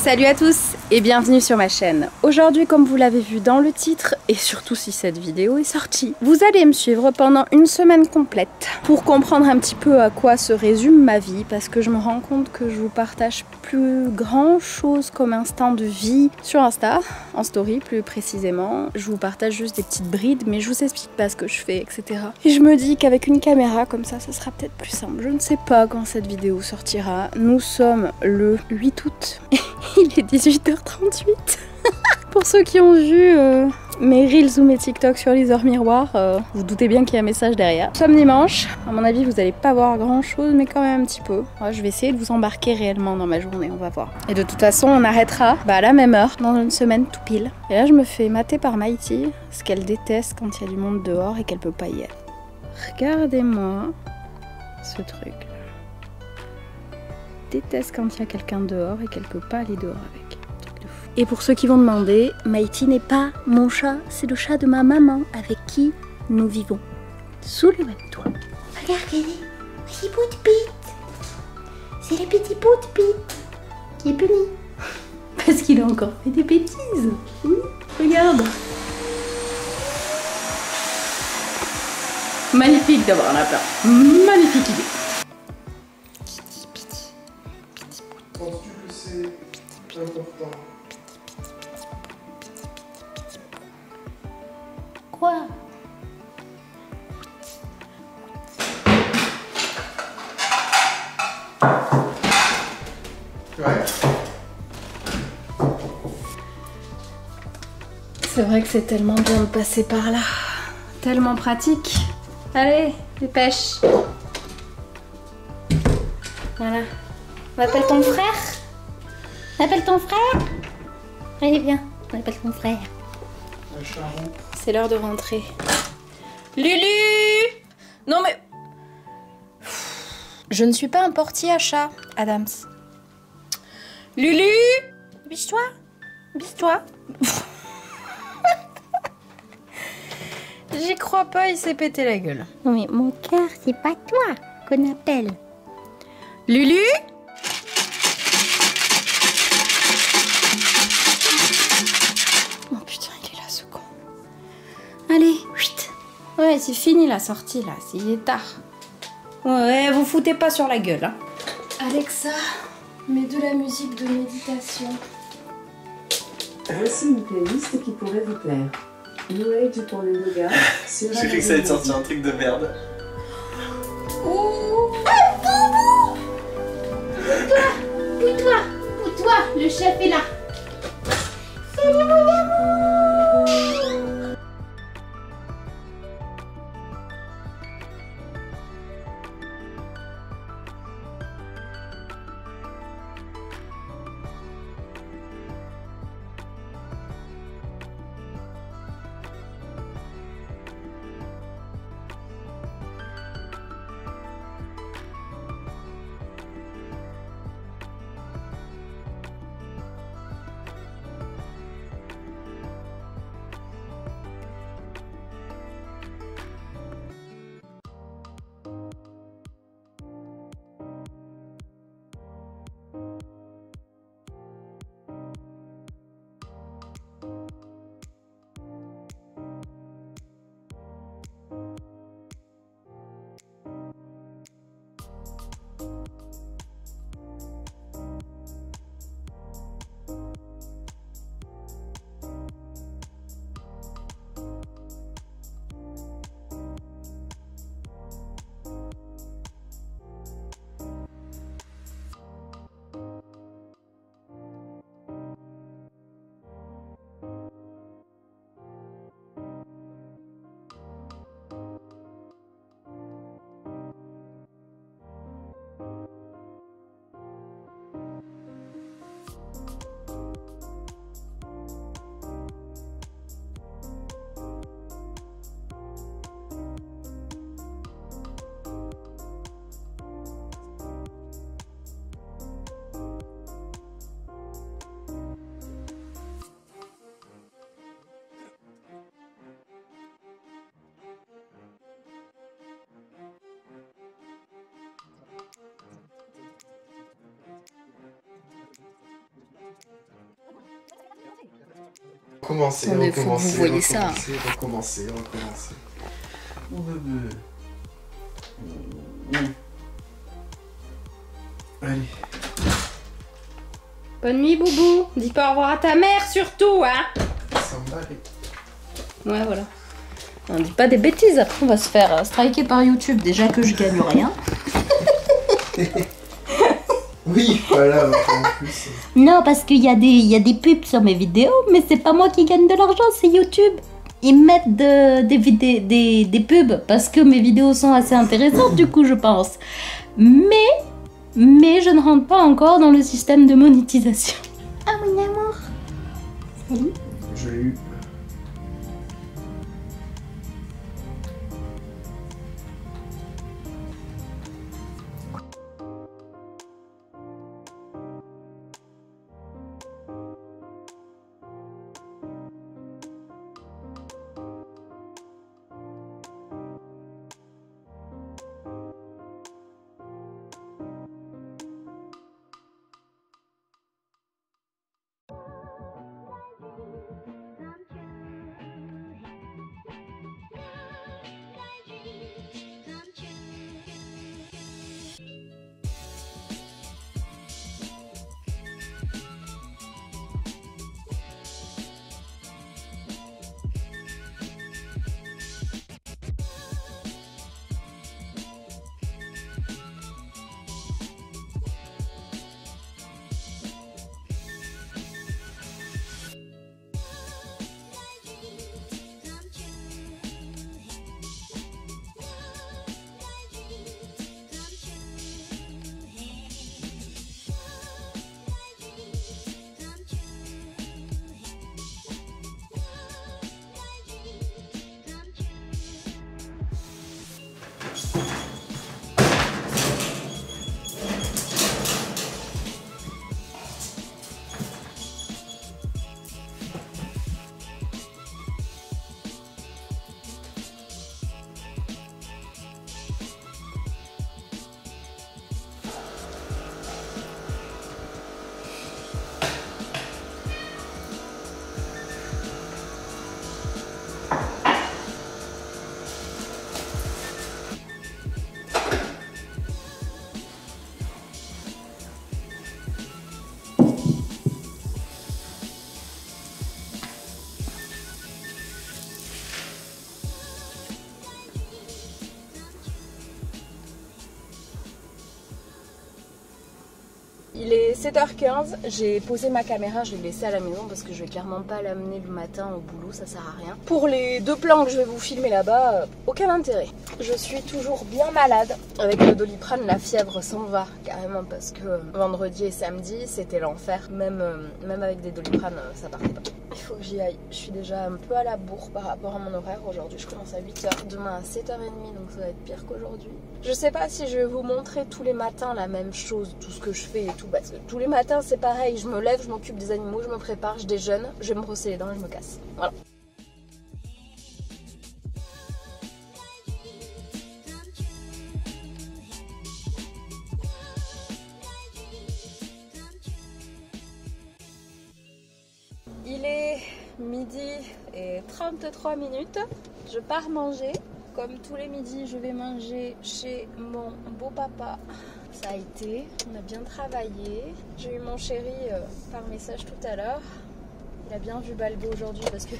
Salut à tous et bienvenue sur ma chaîne. Aujourd'hui, comme vous l'avez vu dans le titre, et surtout si cette vidéo est sortie, vous allez me suivre pendant une semaine complète pour comprendre un petit peu à quoi se résume ma vie, parce que je me rends compte que je vous partage plus grand chose comme instant de vie sur Insta, en story plus précisément. Je vous partage juste des petites brides, mais je vous explique pas ce que je fais, etc. Et je me dis qu'avec une caméra comme ça sera peut-être plus simple. Je ne sais pas quand cette vidéo sortira. Nous sommes le 8 août. Il est 18h38. Pour ceux qui ont vu mes reels ou mes TikTok sur les heures miroirs, vous doutez bien qu'il y a un message derrière. Nous sommes dimanche. À mon avis, vous n'allez pas voir grand chose, mais quand même un petit peu. Ouais, je vais essayer de vous embarquer réellement dans ma journée, on va voir. Et de toute façon, on arrêtera à la même heure, dans une semaine tout pile. Et là, je me fais mater par Maïti, ce qu'elle déteste quand il y a du monde dehors et qu'elle peut pas y aller. Regardez-moi ce truc. Déteste quand il y a quelqu'un dehors et qu'elle peut pas aller dehors avec. Truc de fou. Et pour ceux qui vont demander, Maïti n'est pas mon chat, c'est le chat de ma maman avec qui nous vivons sous le même toit. Regardez, petit bout de pite. C'est le petit bout de pite qui est puni. Parce qu'il a encore fait des bêtises. Oui, regarde. Magnifique d'avoir un lapin. Magnifique idée. Penses-tu que c'est important? Quoi? Ouais. C'est vrai que c'est tellement bien de passer par là. Tellement pratique. Allez, dépêche. Voilà. On appelle ton frère? On appelle ton frère? Allez, viens. On appelle ton frère. Un charron. C'est l'heure de rentrer. Lulu! Non mais... Je ne suis pas un portier à chat, Adams. Lulu! Biche-toi! Biche-toi! J'y crois pas, il s'est pété la gueule. Non mais mon cœur, c'est pas toi qu'on appelle. Lulu? Oh putain, il est là ce con. Allez, chut. Ouais, c'est fini la sortie là, il est tard. Ouais, vous foutez pas sur la gueule. Hein. Alexa, mets de la musique de méditation. Voici une playlist qui pourrait vous plaire. New Age pour le yoga. J'ai cru que ça allait sortir un truc de merde. Oh, Pousse-toi, le chef est là. Salut mon amour. recommencer, Attendez, faut que vous voyez ça. Recommencer. Mon bébé. Allez. Bonne nuit, Boubou. Dis pas au revoir à ta mère, surtout, hein. S'emballer. Ouais, voilà. On dit pas des bêtises, après on va se faire striker par YouTube. Déjà que je gagne rien. Oui, voilà, en plus. Non, parce qu'il y a des pubs sur mes vidéos, mais c'est pas moi qui gagne de l'argent, c'est YouTube. Ils mettent des pubs parce que mes vidéos sont assez intéressantes, du coup, je pense. Mais je ne rentre pas encore dans le système de monétisation. Ah, mon amour. Salut. Je l'ai eu. Il est 7h15, j'ai posé ma caméra, je l'ai laissée à la maison parce que je vais clairement pas l'amener le matin au boulot, ça sert à rien. Pour les 2 plans que je vais vous filmer là-bas, aucun intérêt. Je suis toujours bien malade. Avec le Doliprane, la fièvre s'en va carrément parce que vendredi et samedi, c'était l'enfer. Même avec des Doliprane, ça partait pas. Il faut que j'y aille. Je suis déjà un peu à la bourre par rapport à mon horaire. Aujourd'hui, je commence à 8h, demain à 7h30, donc ça va être pire qu'aujourd'hui. Je sais pas si je vais vous montrer tous les matins la même chose, tout ce que je fais et tout, parce que tous les matins c'est pareil, je me lève, je m'occupe des animaux, je me prépare, je déjeune, je vais me brosser les dents et je me casse. Voilà. Il est midi et 33 minutes, je pars manger. Comme tous les midis, je vais manger chez mon beau papa. Ça a été, on a bien travaillé. J'ai eu mon chéri par message tout à l'heure. Il a bien vu Balbo aujourd'hui parce que,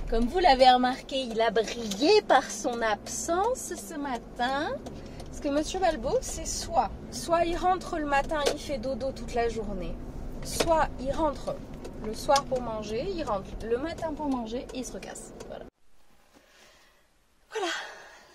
comme vous l'avez remarqué, il a brillé par son absence ce matin. Parce que monsieur Balbo, c'est soit il rentre le matin, il fait dodo toute la journée, soit il rentre le soir pour manger, il rentre le matin pour manger et il se recasse. Voilà. Voilà,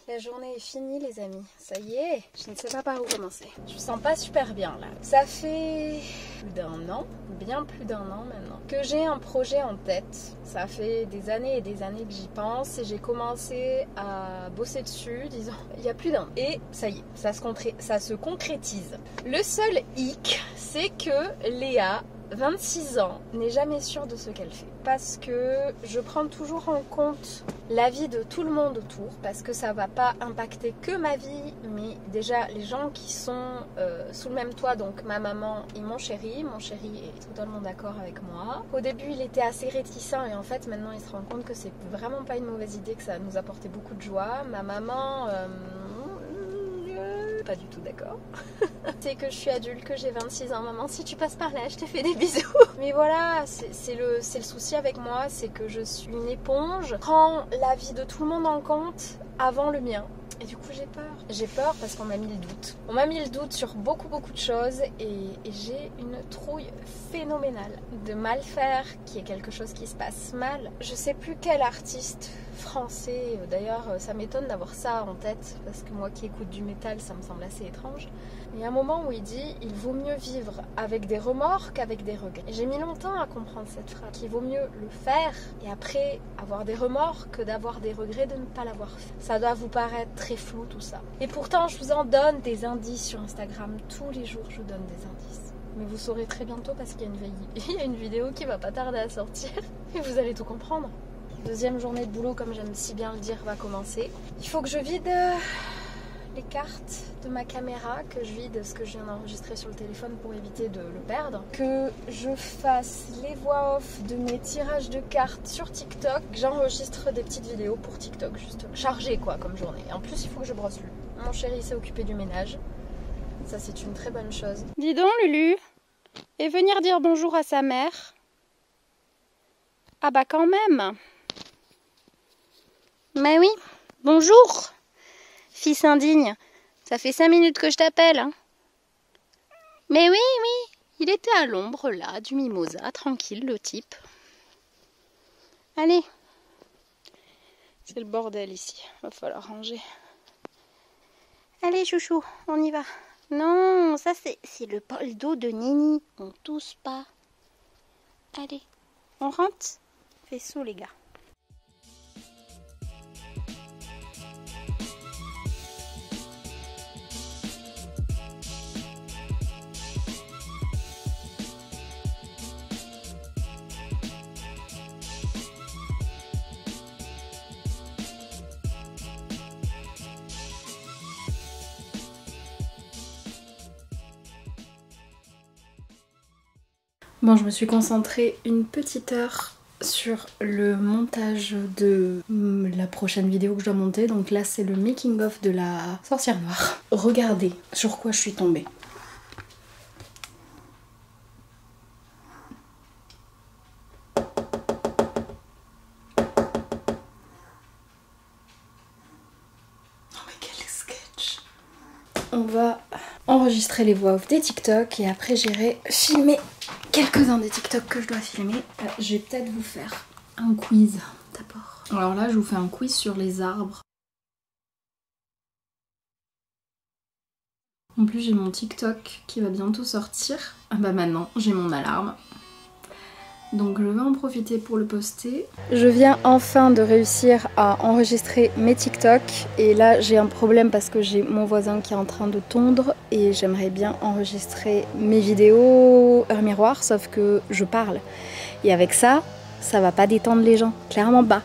la journée est finie les amis, ça y est, je ne sais pas par où commencer. Je me sens pas super bien là. Ça fait plus d'1 an, bien plus d'1 an maintenant, que j'ai un projet en tête. Ça fait des années et des années que j'y pense et j'ai commencé à bosser dessus, disons, il y a plus d'1 an. Et ça y est, ça se concrétise. Le seul hic, c'est que Léa 26 ans n'est jamais sûre de ce qu'elle fait parce que je prends toujours en compte l'avis de tout le monde autour parce que ça va pas impacter que ma vie mais déjà les gens qui sont sous le même toit, donc ma maman et mon chéri est totalement d'accord avec moi. Au début il était assez réticent et en fait maintenant il se rend compte que c'est vraiment pas une mauvaise idée, que ça nous apportait beaucoup de joie. Ma maman pas du tout d'accord. C'est que je suis adulte, que j'ai 26 ans. Maman, si tu passes par là, je te fais des bisous. Mais voilà, c'est le souci avec moi, c'est que je suis une éponge. Je prends l'avis de tout le monde en compte avant le mien. Et du coup j'ai peur. J'ai peur parce qu'on m'a mis le doute. On m'a mis le doute sur beaucoup de choses et j'ai une trouille phénoménale de mal faire, qui est quelque chose qui se passe mal. Je sais plus quel artiste français, d'ailleurs ça m'étonne d'avoir ça en tête parce que moi qui écoute du métal ça me semble assez étrange. Il y a un moment où il dit il vaut mieux vivre avec des remords qu'avec des regrets. Et j'ai mis longtemps à comprendre cette phrase, qu'il vaut mieux le faire et après avoir des remords que d'avoir des regrets de ne pas l'avoir fait. Ça doit vous paraître très flou tout ça. Et pourtant je vous en donne des indices sur Instagram, tous les jours je vous donne des indices. Mais vous saurez très bientôt parce qu'il y a une vidéo qui va pas tarder à sortir et vous allez tout comprendre. Deuxième journée de boulot, comme j'aime si bien le dire, va commencer. Il faut que je vide les cartes de ma caméra, que je vide ce que je viens d'enregistrer sur le téléphone pour éviter de le perdre, que je fasse les voix off de mes tirages de cartes sur TikTok, que j'enregistre des petites vidéos pour TikTok, juste chargées quoi comme journée. Et en plus il faut que je brosse lui. Mon chéri s'est occupé du ménage, ça c'est une très bonne chose. Dis donc Lulu, et venir dire bonjour à sa mère. Ah bah quand même. Mais oui, bonjour, fils indigne. Ça fait 5 minutes que je t'appelle. Hein. Mais oui, il était à l'ombre là, du mimosa, tranquille le type. Allez, c'est le bordel ici, va falloir ranger. Allez chouchou, on y va. Non, ça c'est le bol d'eau de Nini, on tousse pas. Allez, on rentre. Faisceau les gars. Bon, je me suis concentrée une petite heure sur le montage de la prochaine vidéo que je dois monter. Donc là, c'est le making of de la sorcière noire. Regardez sur quoi je suis tombée. Oh mais quel sketch! On va enregistrer les voix off des TikTok et après j'irai filmer quelques-uns des TikTok que je dois filmer. Je vais peut-être vous faire un quiz d'abord. Alors là, je vous fais un quiz sur les arbres. En plus, j'ai mon TikTok qui va bientôt sortir. Ah bah maintenant, j'ai mon alarme. Donc je vais en profiter pour le poster. Je viens enfin de réussir à enregistrer mes TikTok et là j'ai un problème parce que j'ai mon voisin qui est en train de tondre et j'aimerais bien enregistrer mes vidéos heure miroir, sauf que je parle et avec ça, ça va pas détendre les gens, clairement pas.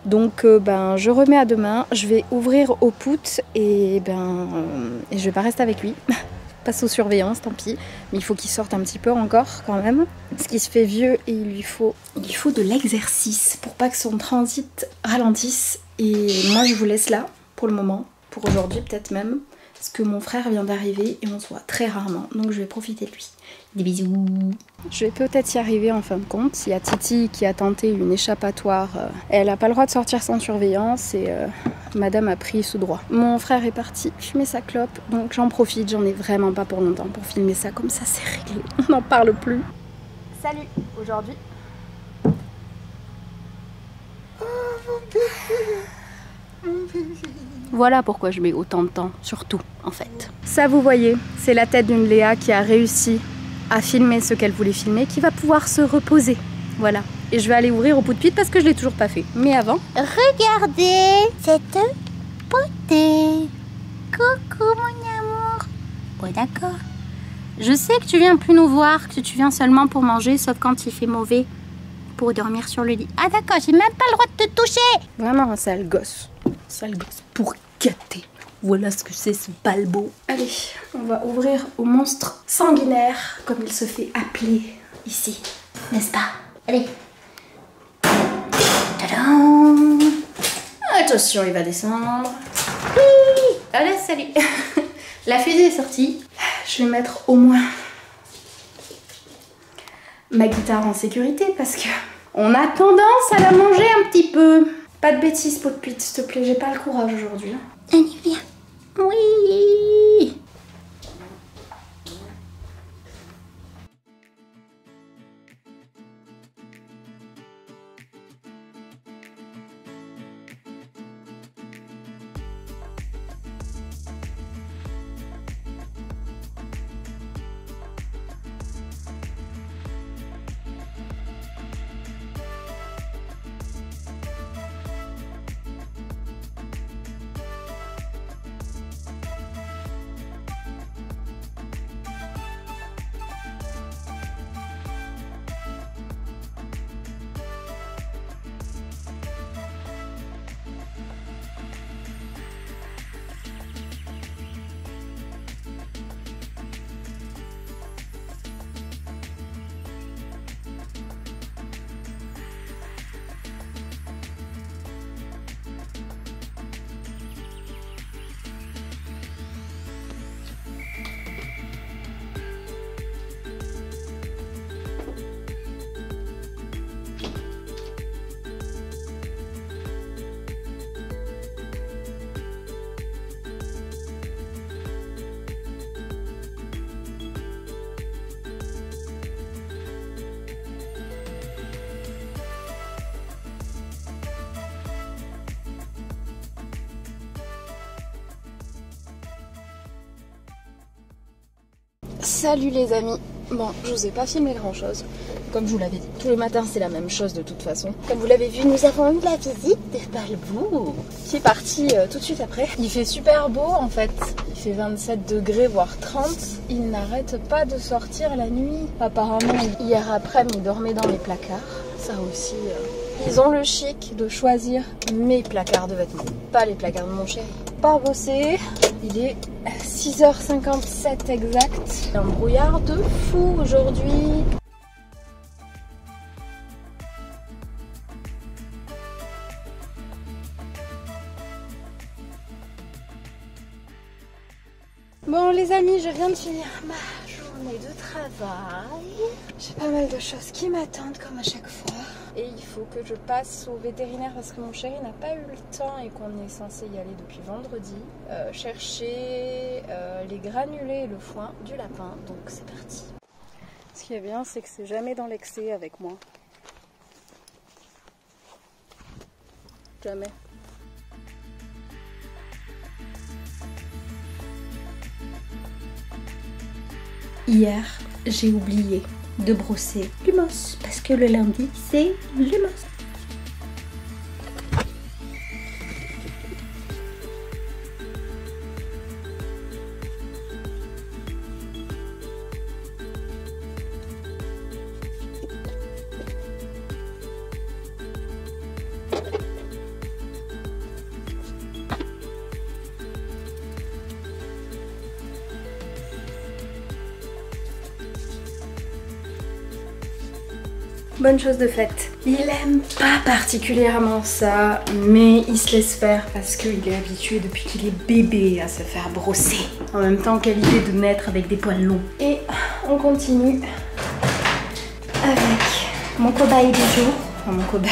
Donc je remets à demain, je vais ouvrir au pout et je vais pas rester avec lui. Passe aux surveillances, tant pis. Mais il faut qu'il sorte un petit peu encore quand même. Parce qu'il se fait vieux et il lui faut de l'exercice pour pas que son transit ralentisse. Et moi je vous laisse là pour le moment, pour aujourd'hui peut-être même. Parce que mon frère vient d'arriver et on se voit très rarement. Donc je vais profiter de lui. Des bisous. Je vais peut-être y arriver en fin de compte. Il y a Titi qui a tenté une échappatoire. Elle n'a pas le droit de sortir sans surveillance et madame a pris sous droit. Mon frère est parti fumer sa clope. Donc j'en profite, j'en ai vraiment pas pour longtemps pour filmer ça. Comme ça c'est réglé, on n'en parle plus. Salut, aujourd'hui. Voilà pourquoi je mets autant de temps sur tout en fait. Ça vous voyez, c'est la tête d'une Léa qui a réussi à filmer ce qu'elle voulait filmer, qui va pouvoir se reposer. Voilà. Et je vais aller ouvrir au pout-de-pite parce que je l'ai toujours pas fait. Mais avant... Regardez cette beauté. Coucou mon amour. Bon d'accord. Je sais que tu viens plus nous voir, que tu viens seulement pour manger, sauf quand il fait mauvais. Pour dormir sur le lit. Ah d'accord, j'ai même pas le droit de te toucher. Vraiment un sale gosse. Sale gosse pour gâter. Voilà ce que c'est ce balbo. Allez, on va ouvrir au monstre sanguinaire, comme il se fait appeler ici. N'est-ce pas? Allez. Tadam. Attention, il va descendre. Allez, salut. La fusée est sortie. Je vais mettre au moins ma guitare en sécurité parce que on a tendance à la manger un petit peu. Pas de bêtises, Poppy, s'il te plaît, j'ai pas le courage aujourd'hui. Allez, viens. Oui. Salut les amis. Bon, je vous ai pas filmé grand chose. Comme je vous l'avais dit, tous les matins c'est la même chose de toute façon. Comme vous l'avez vu, nous avons eu la visite de Balbo qui est parti tout de suite après. Il fait super beau en fait. Il fait 27 degrés voire 30. Il n'arrête pas de sortir la nuit. Apparemment hier après-midi il dormait dans les placards. Ça aussi, ils ont le chic de choisir mes placards de vêtements, pas les placards de mon chéri. Pas bossé. Il est 6h57 exact. Un brouillard de fou aujourd'hui. Bon les amis, je viens de finir ma journée de travail. J'ai pas mal de choses qui m'attendent comme à chaque fois. Et il faut que je passe au vétérinaire parce que mon chéri n'a pas eu le temps et qu'on est censé y aller depuis vendredi. Chercher les granulés et le foin du lapin. Donc c'est parti. Ce qui est bien, c'est que c'est jamais dans l'excès avec moi. Jamais. Hier, j'ai oublié de brosser Lumos parce que le lundi, c'est Lumos. Bonne chose de faite. Il aime pas particulièrement ça, mais il se laisse faire parce qu'il est habitué depuis qu'il est bébé à se faire brosser. En même temps, quelle idée de naître avec des poils longs. Et on continue avec mon cobaye du jour. Enfin, mon cobaye.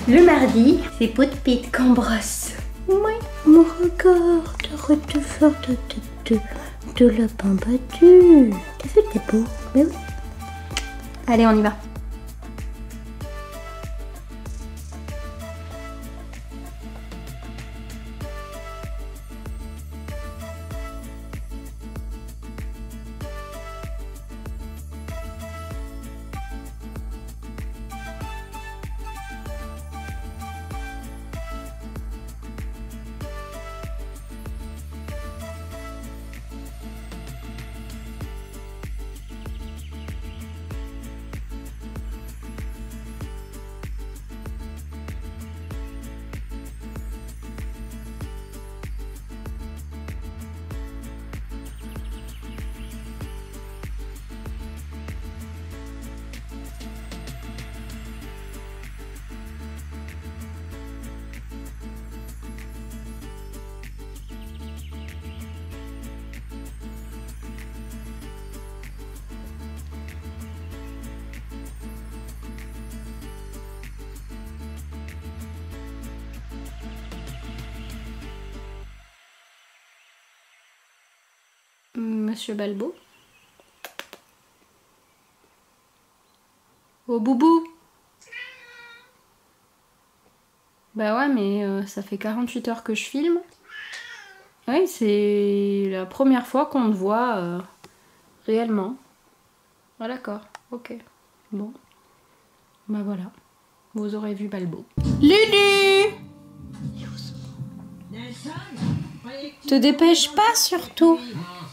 Le mardi, c'est Poppy qu'on brosse. Ouais, mon regard, arrête de faire de lapin battu. T'as fait tes beaux? Mais oui. Allez, on y va. Monsieur Balbo. Oh boubou. Bah ouais, mais ça fait 48 heures que je filme. Oui, c'est la première fois qu'on te voit réellement. Ah d'accord, ok. Bon. Bah voilà. Vous aurez vu Balbo. Lulu! Te dépêche pas surtout. Non,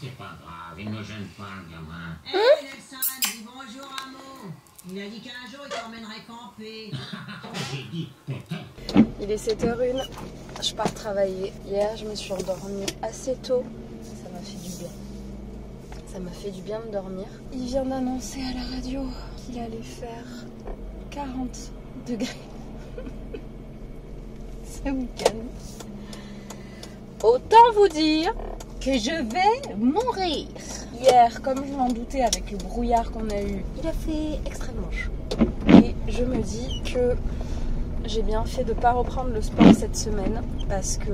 c'est pas grave, il me gêne pas, le gamin. Nelson, dis bonjour à Mo. Il a dit qu'un jour il t'emmènerait camper. J'ai dit peut-être. Il est 7h01, je pars travailler. Hier, je me suis endormie assez tôt. Ça m'a fait du bien. Ça m'a fait du bien de dormir. Il vient d'annoncer à la radio qu'il allait faire 40 degrés ce week-end. Autant vous dire que je vais mourir. Hier, comme je m'en doutais avec le brouillard qu'on a eu, il a fait extrêmement chaud. Et je me dis que j'ai bien fait de ne pas reprendre le sport cette semaine parce que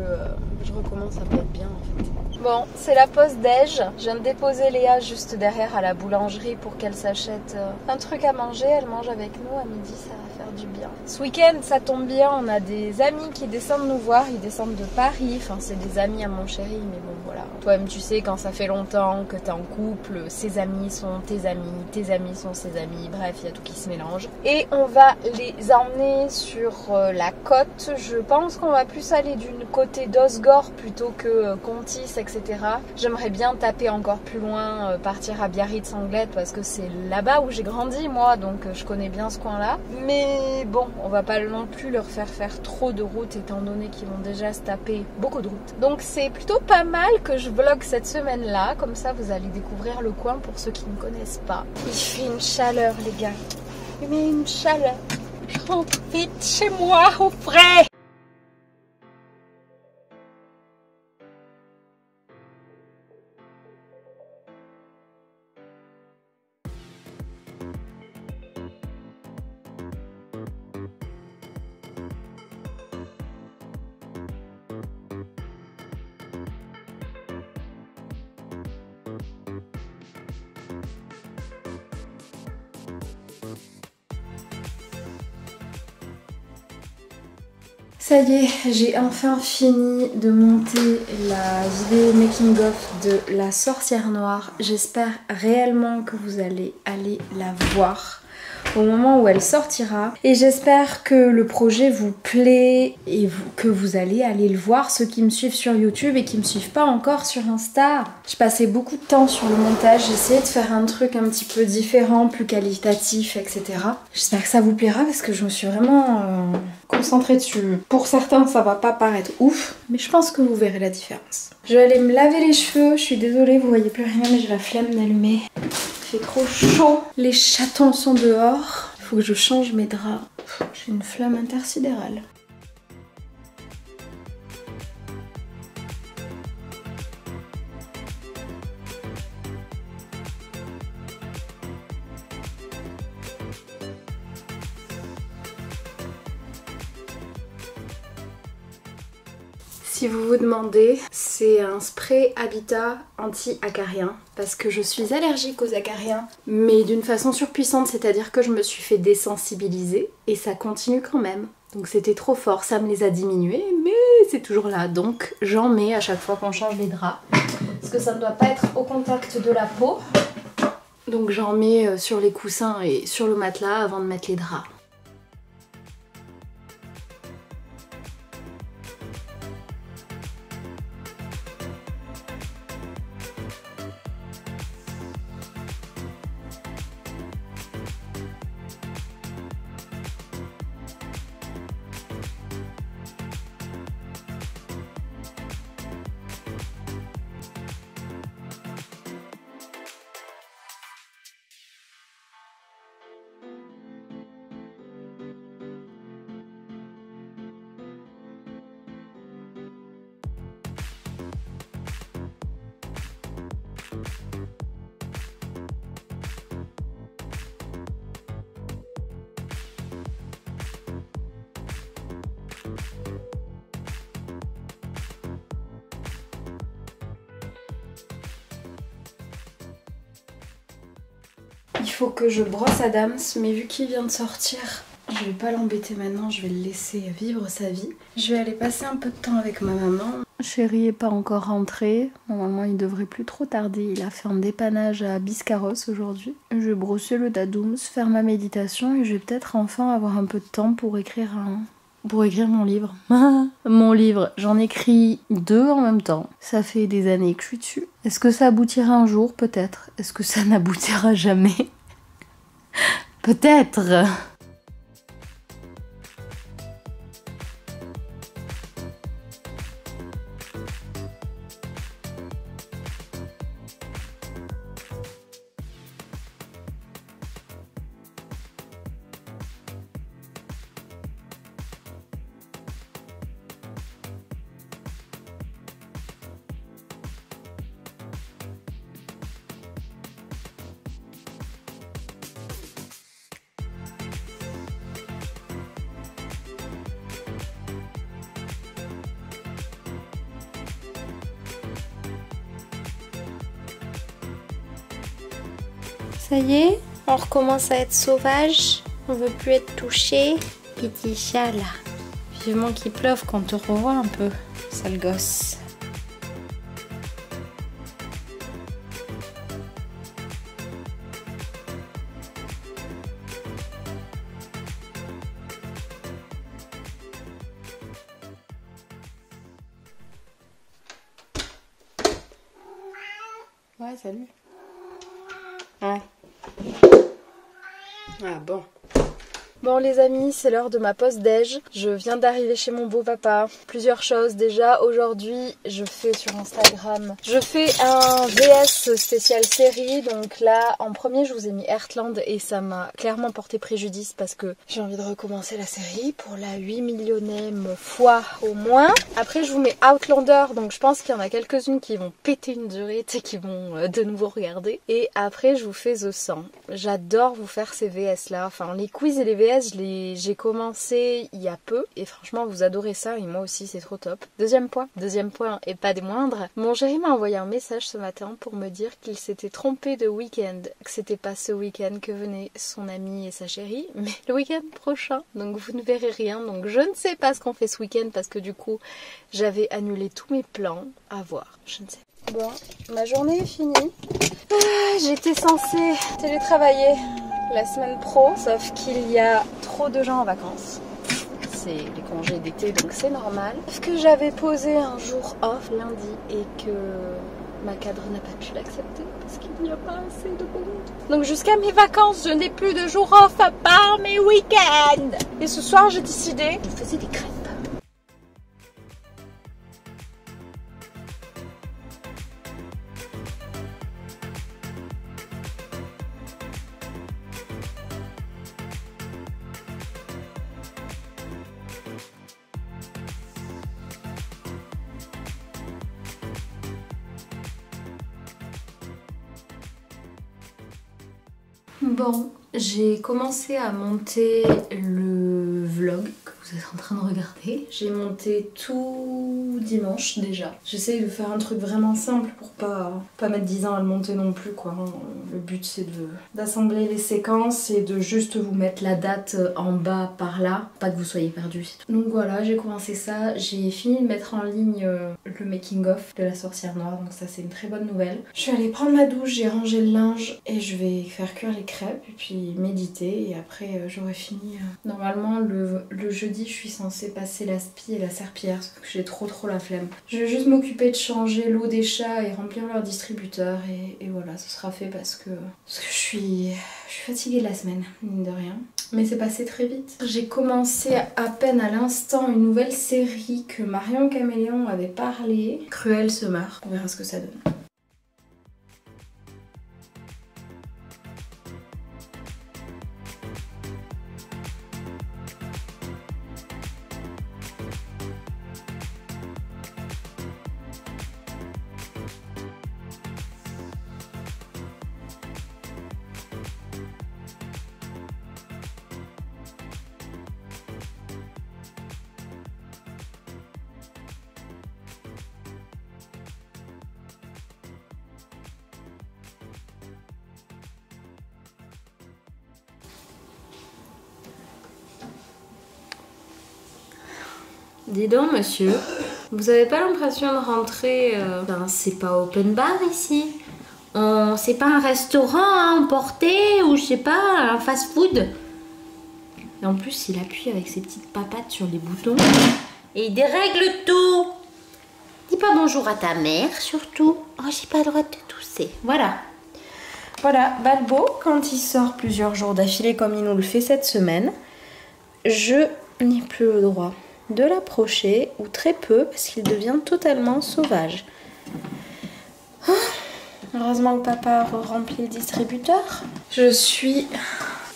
je recommence à pas être bien en fait. Bon, c'est la pause déj. Je viens de déposer Léa juste derrière à la boulangerie pour qu'elle s'achète un truc à manger. Elle mange avec nous à midi, ça va faire du bien. Ce week-end, ça tombe bien, on a des amis qui descendent nous voir. Ils descendent de Paris, enfin c'est des amis à mon chéri, mais bon voilà. Toi-même tu sais, quand ça fait longtemps que t'es en couple, ses amis sont tes amis sont ses amis, bref, il y a tout qui se mélange. Et on va les emmener sur la côte. Je pense qu'on va plus aller d'une côté d'Osgore plutôt que Contis, etc. J'aimerais bien taper encore plus loin, partir à Biarritz-Anglette parce que c'est là-bas où j'ai grandi moi, donc je connais bien ce coin-là. Mais bon, on va pas non plus leur faire trop de route étant donné qu'ils vont déjà se taper beaucoup de route. Donc c'est plutôt pas mal que je vlog cette semaine-là, comme ça vous allez découvrir le coin pour ceux qui ne connaissent pas. Il fait une chaleur les gars, mais une chaleur. Je rentre vite chez moi au frais. Ça y est, j'ai enfin fini de monter la vidéo making of de La Sorcière Noire. J'espère réellement que vous allez aller la voir au moment où elle sortira. Et j'espère que le projet vous plaît et que vous allez aller le voir, ceux qui me suivent sur YouTube et qui me suivent pas encore sur Insta. Je passais beaucoup de temps sur le montage, j'essayais de faire un truc un petit peu différent, plus qualitatif, etc. J'espère que ça vous plaira parce que je me suis vraiment concentrée dessus. Pour certains, ça va pas paraître ouf, mais je pense que vous verrez la différence. Je vais aller me laver les cheveux, je suis désolée, vous voyez plus rien, mais j'ai la flemme d'allumer. Il fait trop chaud, les chatons sont dehors, il faut que je change mes draps. J'ai une flamme intersidérale. Si vous vous demandez, c'est un spray Habitat anti-acarien parce que je suis allergique aux acariens, mais d'une façon surpuissante, c'est-à-dire que je me suis fait désensibiliser et ça continue quand même. Donc c'était trop fort, ça me les a diminués, mais c'est toujours là. Donc j'en mets à chaque fois qu'on change les draps parce que ça ne doit pas être au contact de la peau. Donc j'en mets sur les coussins et sur le matelas avant de mettre les draps. Il faut que je brosse Adams, mais vu qu'il vient de sortir, je vais pas l'embêter maintenant, je vais le laisser vivre sa vie. Je vais aller passer un peu de temps avec ma maman. Chéri est pas encore rentré, normalement il devrait plus trop tarder, il a fait un dépannage à Biscarrosse aujourd'hui. Je vais brosser le dadoums, faire ma méditation et je vais peut-être enfin avoir un peu de temps pour écrire mon livre. Mon livre, j'en écris 2 en même temps. Ça fait des années que je suis dessus. Est-ce que ça aboutira un jour? Peut-être. Est-ce que ça n'aboutira jamais? Peut-être. Ça y est, on recommence à être sauvage, on veut plus être touché. Petit chat là. Vivement qu'il pleuve qu'on te revoit un peu, sale gosse. Ouais, salut. Ouais. Ah bon. Bon les amis, c'est l'heure de ma pause déj. Je viens d'arriver chez mon beau papa. Plusieurs choses. Déjà aujourd'hui, je fais sur Instagram. Je fais un VS spécial série. Donc là, en premier, je vous ai mis Heartland et ça m'a clairement porté préjudice parce que j'ai envie de recommencer la série pour la 8 millionième fois au moins. Après, je vous mets Outlander. Donc je pense qu'il y en a quelques-unes qui vont péter une durée et qui vont de nouveau regarder. Et après, je vous fais The 100. J'adore vous faire ces VS là. Enfin, les quiz et les VS, j'ai commencé il y a peu et franchement vous adorez ça et moi aussi c'est trop top. Deuxième point et pas des moindres, mon chéri m'a envoyé un message ce matin pour me dire qu'il s'était trompé de week-end, que c'était pas ce week-end que venaient son ami et sa chérie, mais le week-end prochain, donc vous ne verrez rien, donc je ne sais pas ce qu'on fait ce week-end parce que du coup j'avais annulé tous mes plans à voir, je ne sais pas. Bon, ma journée est finie. J'étais censée télétravailler la semaine pro, sauf qu'il y a trop de gens en vacances. C'est les congés d'été, donc c'est normal. Sauf que j'avais posé un jour off lundi et que ma cadre n'a pas pu l'accepter parce qu'il n'y a pas assez de monde. Donc jusqu'à mes vacances, je n'ai plus de jours off à part mes week-ends. Et ce soir, j'ai décidé, je faisais des crêpes. Bon, j'ai commencé à monter le vlog que vous êtes en train de regarder. J'ai monté tout dimanche déjà. J'essaye de faire un truc vraiment simple pour pas mettre 10 ans à le monter non plus quoi. Le but c'est d'assembler les séquences et de juste vous mettre la date en bas par là. Pas que vous soyez perdus. Donc voilà, j'ai commencé ça. J'ai fini de mettre en ligne le making of de la sorcière noire. Donc ça c'est une très bonne nouvelle. Je suis allée prendre ma douche, j'ai rangé le linge et je vais faire cuire les crêpes et puis méditer et après j'aurai fini. Normalement le jeudi je suis censée passer la spie et la serpillière parce que j'ai trop la flemme. Je vais juste m'occuper de changer l'eau des chats et remplir leur distributeur et voilà, ce sera fait parce que je suis fatiguée de la semaine, mine de rien. Mais c'est passé très vite. J'ai commencé à peine à l'instant une nouvelle série que Marion Caméléon avait parlé. Cruel Summer, on verra ce que ça donne. Dis donc, monsieur, vous avez pas l'impression de rentrer... Ben, c'est pas open bar ici. C'est pas un restaurant à emporter ou je sais pas, un fast-food. Et en plus, il appuie avec ses petites papates sur les boutons et il dérègle tout. Dis pas bonjour à ta mère, surtout. Oh, j'ai pas le droit de te tousser. Voilà. Voilà, Balbo, quand il sort plusieurs jours d'affilée comme il nous le fait cette semaine, je n'ai plus le droit de l'approcher, ou très peu, parce qu'il devient totalement sauvage. Oh, heureusement que papa a rempli le distributeur. Je suis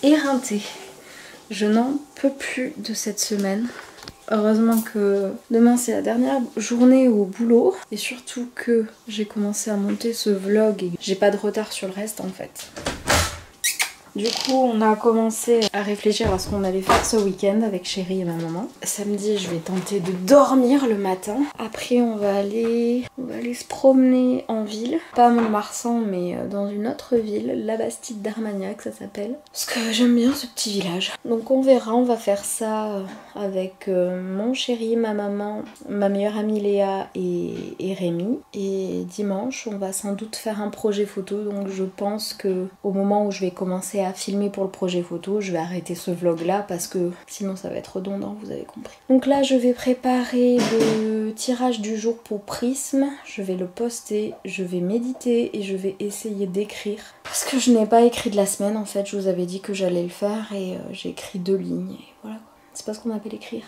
éreintée. Je n'en peux plus de cette semaine. Heureusement que demain c'est la dernière journée au boulot et surtout que j'ai commencé à monter ce vlog et j'ai pas de retard sur le reste en fait. Du coup, on a commencé à réfléchir à ce qu'on allait faire ce week-end avec Chérie et ma maman. Samedi, je vais tenter de dormir le matin. Après, on va aller se promener en ville. Pas à Mont-de-Marsan, mais dans une autre ville, la Bastide d'Armagnac, ça s'appelle. Parce que j'aime bien ce petit village. Donc on verra, on va faire ça avec mon chéri, ma maman, ma meilleure amie Léa et Rémi. Et dimanche, on va sans doute faire un projet photo. Donc je pense que au moment où je vais commencer à filmer pour le projet photo, je vais arrêter ce vlog là parce que sinon ça va être redondant, vous avez compris. Donc là je vais préparer le tirage du jour pour Prism, je vais le poster, je vais méditer et je vais essayer d'écrire. Parce que je n'ai pas écrit de la semaine en fait, je vous avais dit que j'allais le faire et j'ai écrit 2 lignes et voilà quoi. C'est pas ce qu'on appelle écrire.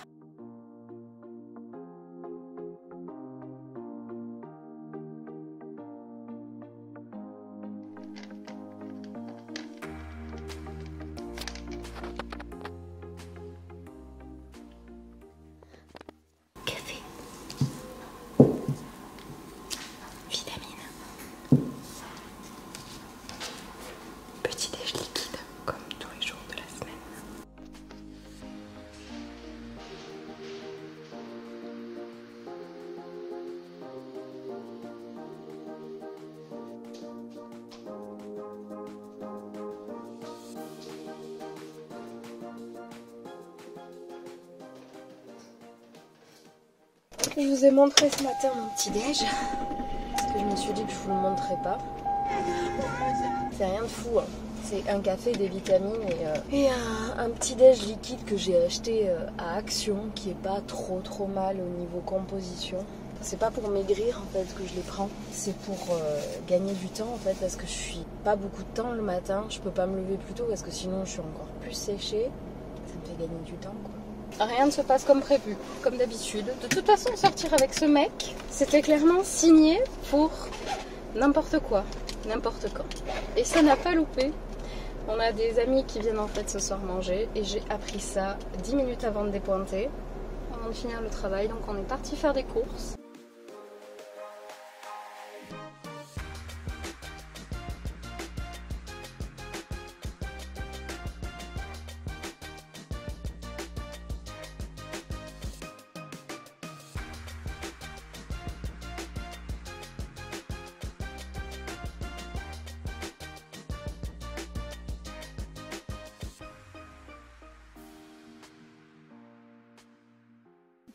Je vous ai montré ce matin mon petit déj parce que je me suis dit que je vous le montrerai pas. C'est rien de fou, hein. C'est un café, des vitamines et un petit déj liquide que j'ai acheté à Action qui est pas trop mal au niveau composition. C'est pas pour maigrir en fait que je les prends, c'est pour gagner du temps en fait parce que je suis pas beaucoup de temps le matin, je peux pas me lever plus tôt parce que sinon je suis encore plus séchée, ça me fait gagner du temps quoi. Rien ne se passe comme prévu, comme d'habitude. De toute façon, sortir avec ce mec, c'était clairement signé pour n'importe quoi, n'importe quand. Et ça n'a pas loupé. On a des amis qui viennent en fait ce soir manger et j'ai appris ça 10 minutes avant de dépointer, avant de finir le travail. Donc on est parti faire des courses.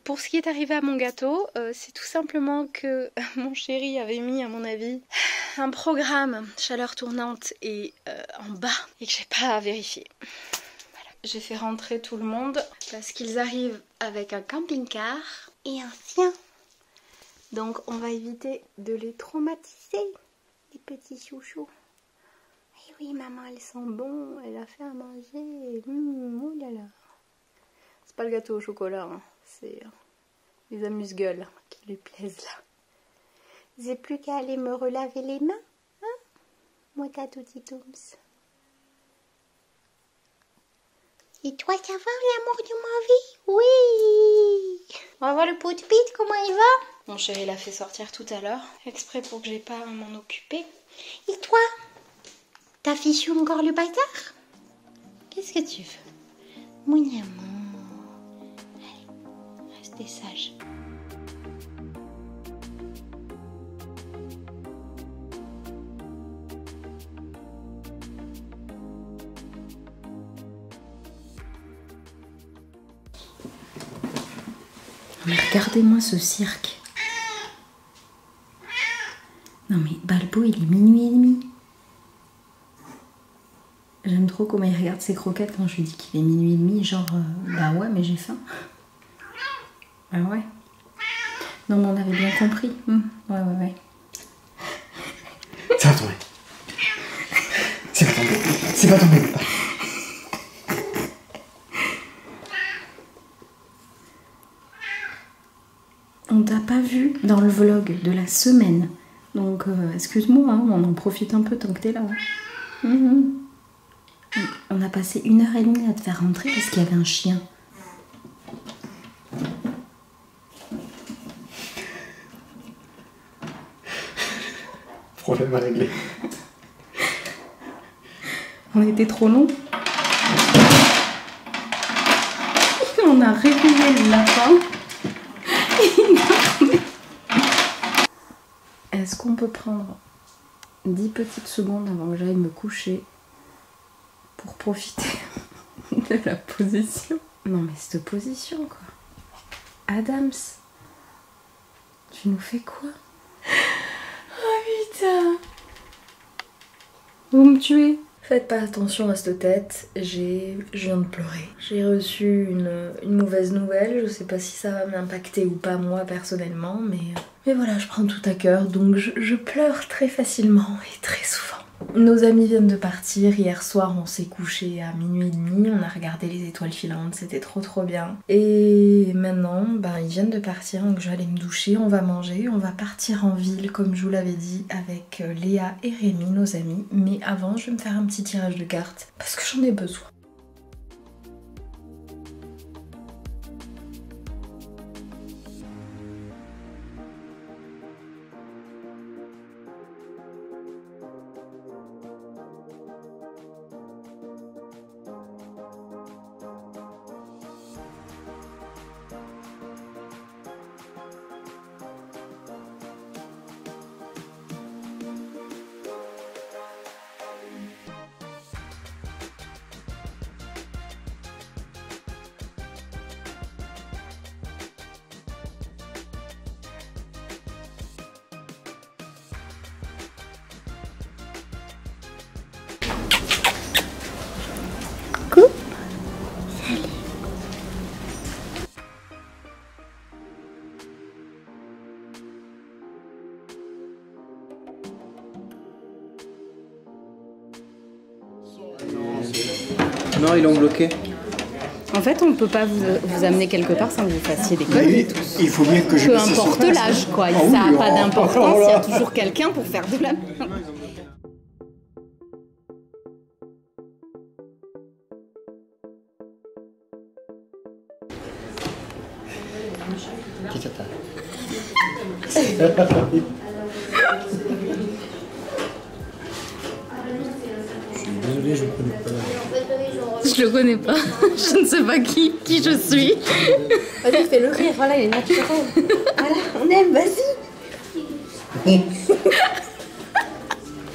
Pour ce qui est arrivé à mon gâteau, c'est tout simplement que mon chéri avait mis, à mon avis, un programme chaleur tournante et en bas et que j'ai pas vérifié. Voilà. J'ai fait rentrer tout le monde parce qu'ils arrivent avec un camping-car et un chien. Donc on va éviter de les traumatiser, les petits chouchous. Et oui, maman, elles sont bons, elle a fait à manger. Oh là là. C'est pas le gâteau au chocolat, hein. C'est les amuse-gueules qui lui plaisent là. J'ai plus qu'à aller me relaver les mains, hein, mon catotitoums. Et toi, ça va, l'amour de ma vie? Oui. On va voir le pot de pite, comment il va? Mon chéri l'a fait sortir tout à l'heure, exprès pour que j'ai pas à m'en occuper. Et toi? T'as fichu encore le bazar? Qu'est-ce que tu veux? Mon amour. Restez sage. Mais regardez-moi ce cirque. Non mais Balbo, il est minuit et demi. J'aime trop comment il regarde ses croquettes quand je lui dis qu'il est minuit et demi. Genre, bah ouais, mais j'ai faim. Ah ouais. Non mais on avait bien compris. Ouais. Ça va tomber. C'est pas tombé. C'est pas tombé. On t'a pas vu dans le vlog de la semaine. Donc, excuse-moi, hein, on en profite un peu tant que t'es là. On a passé 1h30 à te faire rentrer parce qu'il y avait un chien. Problème à régler. On était trop long. On a réveillé le lapin. Est-ce qu'on peut prendre 10 petites secondes avant que j'aille me coucher pour profiter de la position? Non mais cette position quoi. Adams, tu nous fais quoi? Oh putain! Vous me tuez. Faites pas attention à cette tête, je viens de pleurer. J'ai reçu une mauvaise nouvelle, je sais pas si ça va m'impacter ou pas moi personnellement, mais voilà, je prends tout à cœur, donc je pleure très facilement et très souvent. Nos amis viennent de partir, hier soir on s'est couché à minuit et demi, on a regardé les étoiles filantes, c'était trop bien. Et maintenant, ils viennent de partir, donc je vais aller me doucher, on va manger, on va partir en ville comme je vous l'avais dit avec Léa et Rémi, nos amis. Mais avant, je vais me faire un petit tirage de cartes parce que j'en ai besoin. Non, ils l'ont bloqué. En fait, on ne peut pas vous amener quelque part sans que vous fassiez des conneries. Il faut bien que je... Peu importe l'âge, quoi. Ça n'a pas d'importance, il y a toujours quelqu'un pour faire de la merde. Désolé, je ne connais pas. Je le connais pas. Je ne sais pas qui je suis. Vas-y, fais le rire, voilà, il est naturel. Voilà, on aime, vas-y.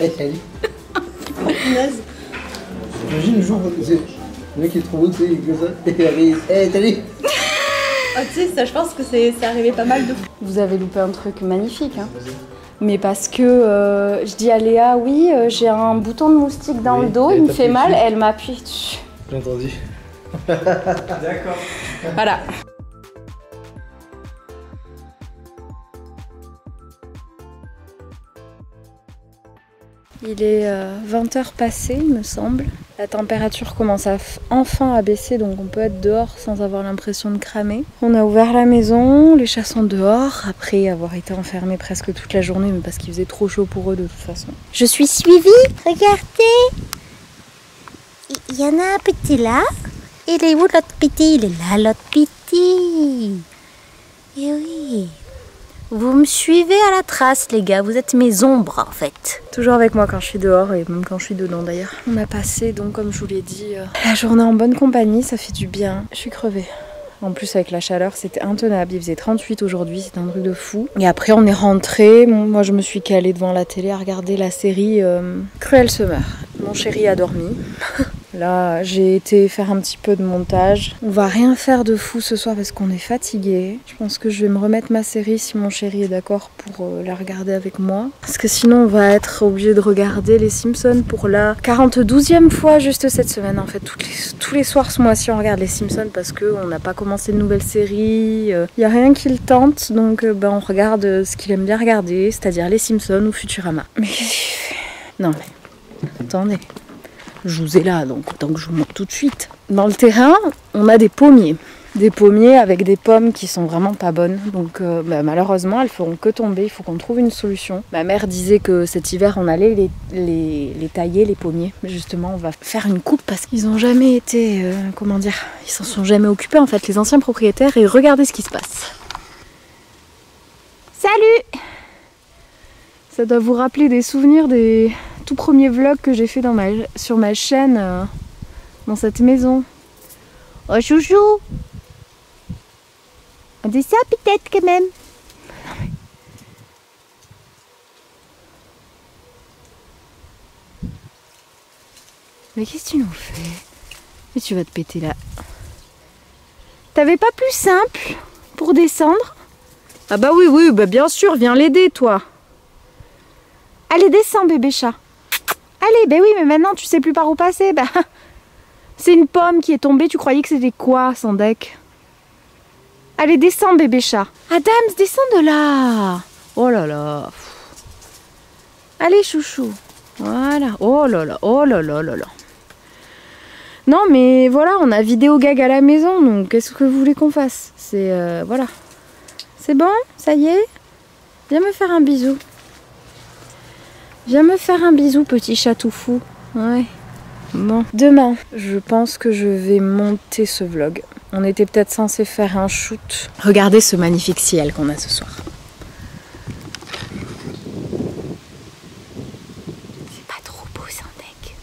Hey, salut. J'imagine le jour où le mec est trop beau, tu sais, comme ça, et il arrive. Hey, salut. Oh, tu sais, ça, je pense que c'est arrivé pas mal de fois. Vous avez loupé un truc magnifique, hein. Mais parce que je dis à Léa, oui, j'ai un bouton de moustique dans le dos, il me fait mal, elle m'appuie dessus. J'ai entendu. D'accord. Voilà. Il est 20h passé, il me semble. La température commence enfin à baisser, donc on peut être dehors sans avoir l'impression de cramer. On a ouvert la maison, les chats sont dehors, après avoir été enfermés presque toute la journée, mais parce qu'il faisait trop chaud pour eux de toute façon. Je suis suivie, regardez. Il y en a un petit là. Il est où l'autre petit? Il est là, l'autre petit. Eh oui. Vous me suivez à la trace, les gars. Vous êtes mes ombres, en fait. Toujours avec moi quand je suis dehors et même quand je suis dedans d'ailleurs. On a passé donc, comme je vous l'ai dit, la journée en bonne compagnie, ça fait du bien. Je suis crevée. En plus avec la chaleur c'était intenable, il faisait 38 aujourd'hui, c'était un truc de fou. Et après on est rentré, moi je me suis calée devant la télé à regarder la série Cruel Summer. Mon chéri a dormi, Là, j'ai été faire un petit peu de montage. On va rien faire de fou ce soir parce qu'on est fatigué. Je pense que je vais me remettre ma série si mon chéri est d'accord pour la regarder avec moi. Parce que sinon, on va être obligé de regarder les Simpsons pour la 42e fois juste cette semaine. En fait, tous les soirs ce mois-ci, on regarde les Simpsons parce qu'on n'a pas commencé de nouvelle série. Il n'y a rien qui le tente, donc on regarde ce qu'il aime bien regarder, c'est-à-dire les Simpsons ou Futurama. Mais non mais, attendez. Je vous ai là, donc autant que je vous montre tout de suite. Dans le terrain, on a des pommiers. Des pommiers avec des pommes qui sont vraiment pas bonnes. Donc malheureusement, elles feront que tomber. Il faut qu'on trouve une solution. Ma mère disait que cet hiver, on allait les tailler, les pommiers. Mais justement, on va faire une coupe parce qu'ils n'ont jamais été... comment dire, ils s'en sont jamais occupés en fait, les anciens propriétaires. Et regardez ce qui se passe. Salut! Ça doit vous rappeler des souvenirs des... tout premier vlog que j'ai fait sur ma chaîne dans cette maison. Oh chouchou, on dit ça peut-être quand même. Mais qu'est-ce que tu nous fais? Mais tu vas te péter là. T'avais pas plus simple pour descendre? Ah bah oui, bah bien sûr, viens l'aider toi. Allez, descends bébé chat. Allez, ben oui, mais maintenant tu sais plus par où passer. Bah, c'est une pomme qui est tombée, tu croyais que c'était quoi, Sandek? Allez, descends bébé chat. Adams, descends de là. Oh là là. Allez, chouchou. Voilà. Oh là là, oh là là là là. Non, mais voilà, on a vidéo gag à la maison, donc qu'est-ce que vous voulez qu'on fasse? C'est... voilà. C'est bon? Ça y est? Viens me faire un bisou. Viens me faire un bisou, petit chat tout fou. Ouais. Bon. Demain, je pense que je vais monter ce vlog. On était peut-être censé faire un shoot. Regardez ce magnifique ciel qu'on a ce soir. C'est pas trop beau, Sandek.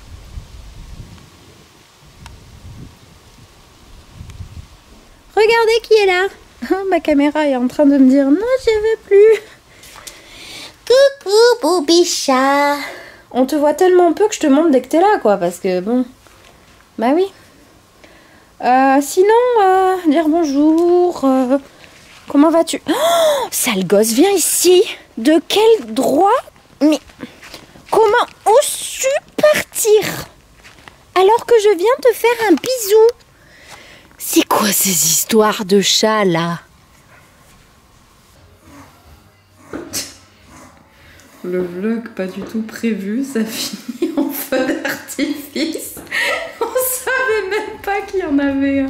Regardez qui est là. Ma caméra est en train de me dire non, j'y vais plus. Coucou, Bobichat. On te voit tellement peu que je te montre dès que t'es là, quoi, parce que bon... Bah oui. Sinon, dire bonjour... comment vas-tu? Oh, sale gosse, viens ici. De quel droit? Mais comment oses-tu partir alors que je viens te faire un bisou? C'est quoi ces histoires de chat, là? Le vlog pas du tout prévu, ça finit en feu d'artifice. On savait même pas qu'il y en avait un.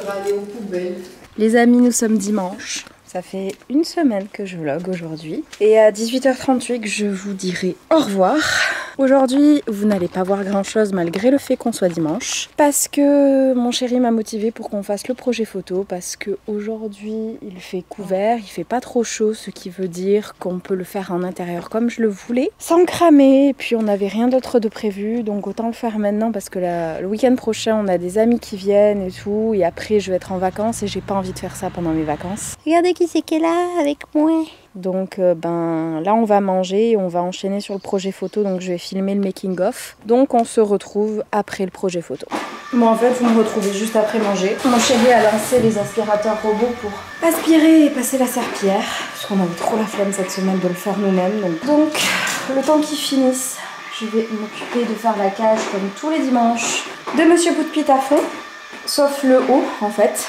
Aller aux poubelles. Les amis, nous sommes dimanche. Ça fait une semaine que je vlog aujourd'hui. Et à 18h38, je vous dirai au revoir. Aujourd'hui, vous n'allez pas voir grand chose malgré le fait qu'on soit dimanche. Parce que mon chéri m'a motivé pour qu'on fasse le projet photo. Parce que aujourd'hui, il fait couvert, il fait pas trop chaud. Ce qui veut dire qu'on peut le faire en intérieur comme je le voulais. Sans cramer. Et puis on n'avait rien d'autre de prévu. Donc autant le faire maintenant parce que le week-end prochain, on a des amis qui viennent et tout. Et après, je vais être en vacances et j'ai pas envie de faire ça pendant mes vacances. Regardez qui c'est qu'elle est là avec moi. Donc là on va manger et on va enchaîner sur le projet photo, donc je vais filmer le making of. Donc on se retrouve après le projet photo. Bon, en fait vous me retrouvez juste après manger. Mon chéri a lancé les aspirateurs robots pour aspirer et passer la serpillière, parce qu'on avait trop la flemme cette semaine de le faire nous-mêmes. Donc le temps qu'ils finissent, je vais m'occuper de faire la cage comme tous les dimanches de Monsieur Bout de Pied à fond, sauf le haut en fait.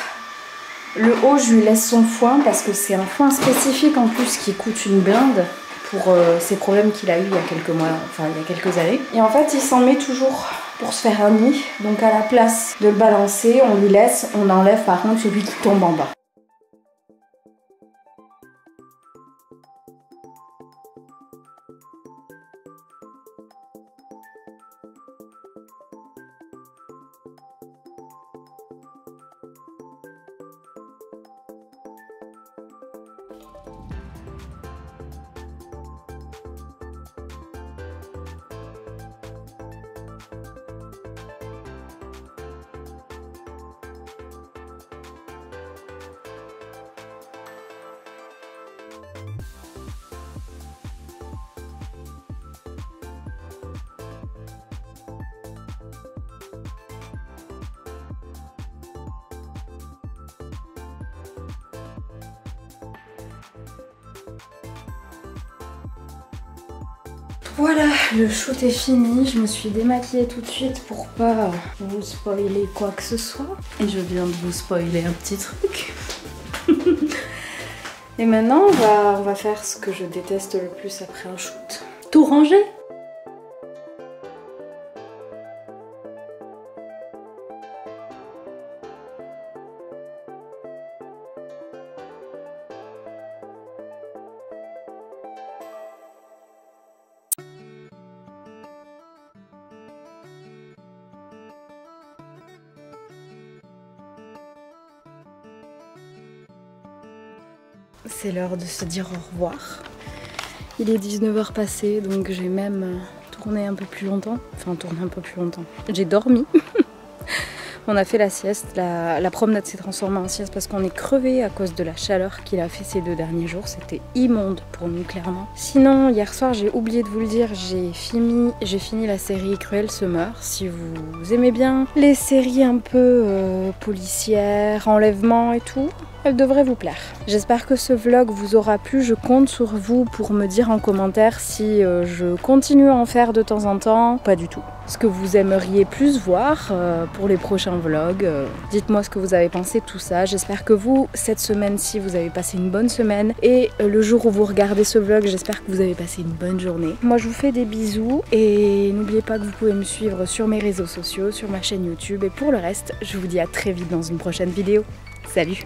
Le haut, je lui laisse son foin parce que c'est un foin spécifique en plus qui coûte une blinde pour ces problèmes qu'il a eu il y a quelques mois, enfin il y a quelques années. Et en fait, il s'en met toujours pour se faire un nid. Donc à la place de le balancer, on lui laisse, on enlève par contre celui qui tombe en bas. Voilà, le shoot est fini, je me suis démaquillée tout de suite pour pas vous spoiler quoi que ce soit. Et je viens de vous spoiler un petit truc. Et maintenant on va faire ce que je déteste le plus après un shoot. Tout ranger. C'est l'heure de se dire au revoir. Il est 19h passé, donc j'ai même tourné un peu plus longtemps. Enfin, tourné un peu plus longtemps. J'ai dormi. On a fait la sieste. La promenade s'est transformée en sieste parce qu'on est crevé à cause de la chaleur qu'il a fait ces 2 derniers jours. C'était immonde pour nous, clairement. Sinon, hier soir, j'ai oublié de vous le dire, j'ai fini la série Cruel Summer. Si vous aimez bien les séries un peu policières, enlèvements et tout, elle devrait vous plaire. J'espère que ce vlog vous aura plu. Je compte sur vous pour me dire en commentaire si je continue à en faire de temps en temps. Pas du tout. Ce que vous aimeriez plus voir pour les prochains vlogs. Dites-moi ce que vous avez pensé de tout ça. J'espère que vous, cette semaine-ci, vous avez passé une bonne semaine. Et le jour où vous regardez ce vlog, j'espère que vous avez passé une bonne journée. Moi, je vous fais des bisous. Et n'oubliez pas que vous pouvez me suivre sur mes réseaux sociaux, sur ma chaîne YouTube. Et pour le reste, je vous dis à très vite dans une prochaine vidéo. Salut!